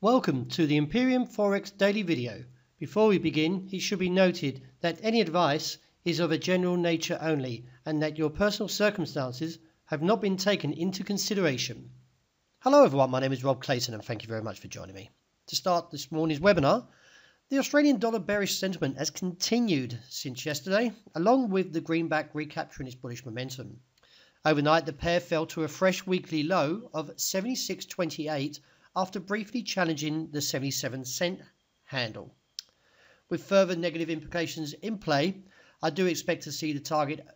Welcome to the Imperium Forex daily video. Before we begin, it should be noted that any advice is of a general nature only and that your personal circumstances have not been taken into consideration. Hello everyone, my name is Rob Clayton and thank you very much for joining me. To start this morning's webinar, the Australian dollar bearish sentiment has continued since yesterday, along with the greenback recapturing its bullish momentum. Overnight, the pair fell to a fresh weekly low of 76.28 after briefly challenging the 77-cent handle. With further negative implications in play, I do expect to see the target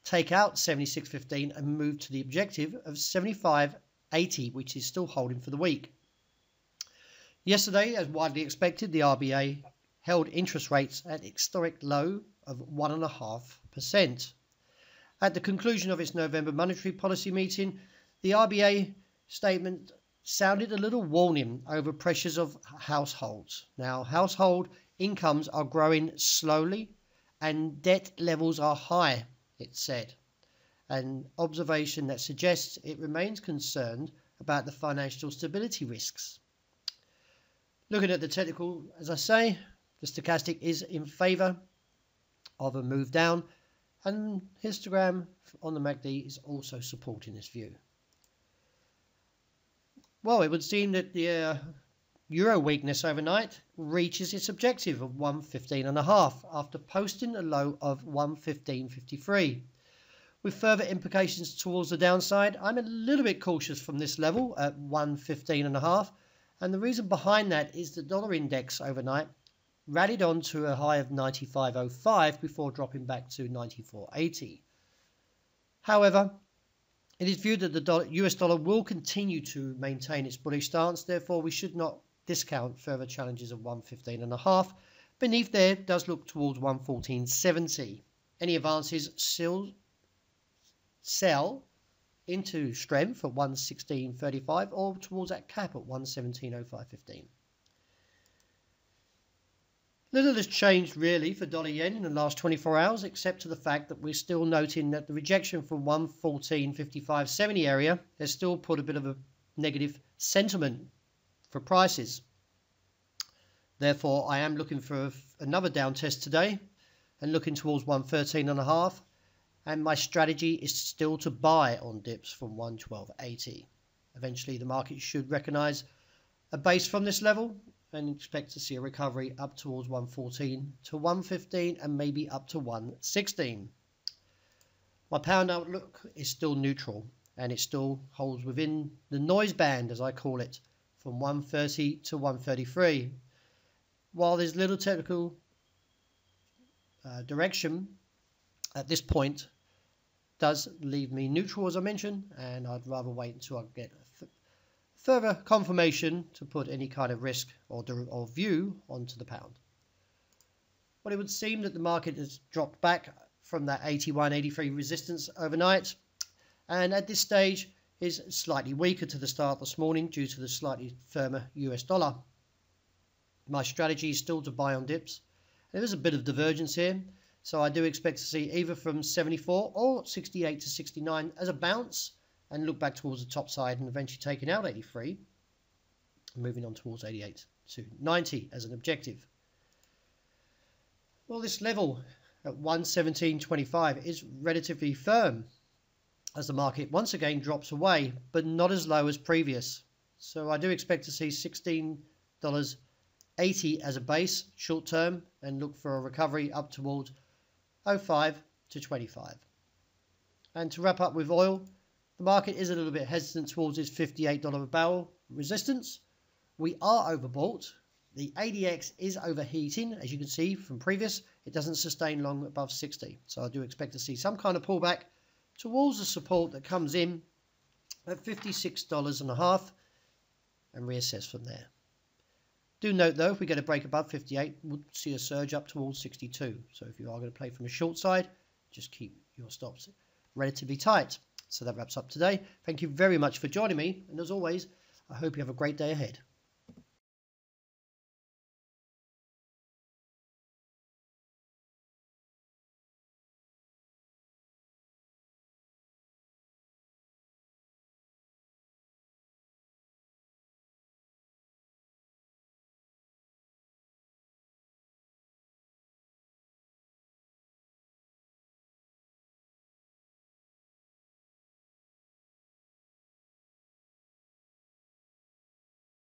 take out 76.15 and move to the objective of 75.80, which is still holding for the week. Yesterday, as widely expected, the RBA held interest rates at historic low of 1.5%. At the conclusion of its November monetary policy meeting, the RBA statement sounded a little warning over pressures of households. Now, household incomes are growing slowly and debt levels are high, it said. An observation that suggests it remains concerned about the financial stability risks. Looking at the technical, as I say, the stochastic is in favour of a move down, and histogram on the MACD is also supporting this view. Well, it would seem that the euro weakness overnight reaches its objective of 115.5 after posting a low of 115.53. With further implications towards the downside, I'm a little bit cautious from this level at 115.5, and the reason behind that is the dollar index overnight rallied on to a high of 95.05 before dropping back to 94.80. However, it is viewed that the US dollar will continue to maintain its bullish stance. Therefore, we should not discount further challenges of 115.5. Beneath there does look towards 114.70. Any advances still sell into strength at 116.35 or towards that cap at 117.0515. Little has changed really for dollar yen in the last 24 hours, except to the fact that we're still noting that the rejection from 114.55.70 area has still put a bit of a negative sentiment for prices. Therefore, I am looking for another down test today and looking towards 113.5, and my strategy is still to buy on dips from 112.80. Eventually, the market should recognize a base from this level and expect to see a recovery up towards 114 to 115 and maybe up to 116. My pound outlook is still neutral and it still holds within the noise band, as I call it, from 130 to 133. While there's little technical direction at this point, does leave me neutral, as I mentioned, and I'd rather wait until I get further confirmation to put any kind of risk or view onto the pound. Well, it would seem that the market has dropped back from that 81.83 resistance overnight, and at this stage is slightly weaker to the start this morning due to the slightly firmer US dollar. My strategy is still to buy on dips. There is a bit of divergence here, so I do expect to see either from 74 or 68 to 69 as a bounce, and look back towards the top side and eventually taking out 83, moving on towards 88 to 90 as an objective. Well, this level at 117.25 is relatively firm as the market once again drops away, but not as low as previous. So I do expect to see $16.80 as a base short term and look for a recovery up towards 05 to 25. And to wrap up with oil, the market is a little bit hesitant towards its $58 a barrel resistance. We are overbought. The ADX is overheating, as you can see from previous. It doesn't sustain long above 60. So I do expect to see some kind of pullback towards the support that comes in at $56.50 and reassess from there. Do note though, if we get a break above 58, we'll see a surge up towards 62. So if you are going to play from the short side, just keep your stops relatively tight. So that wraps up today. Thank you very much for joining me. And as always, I hope you have a great day ahead.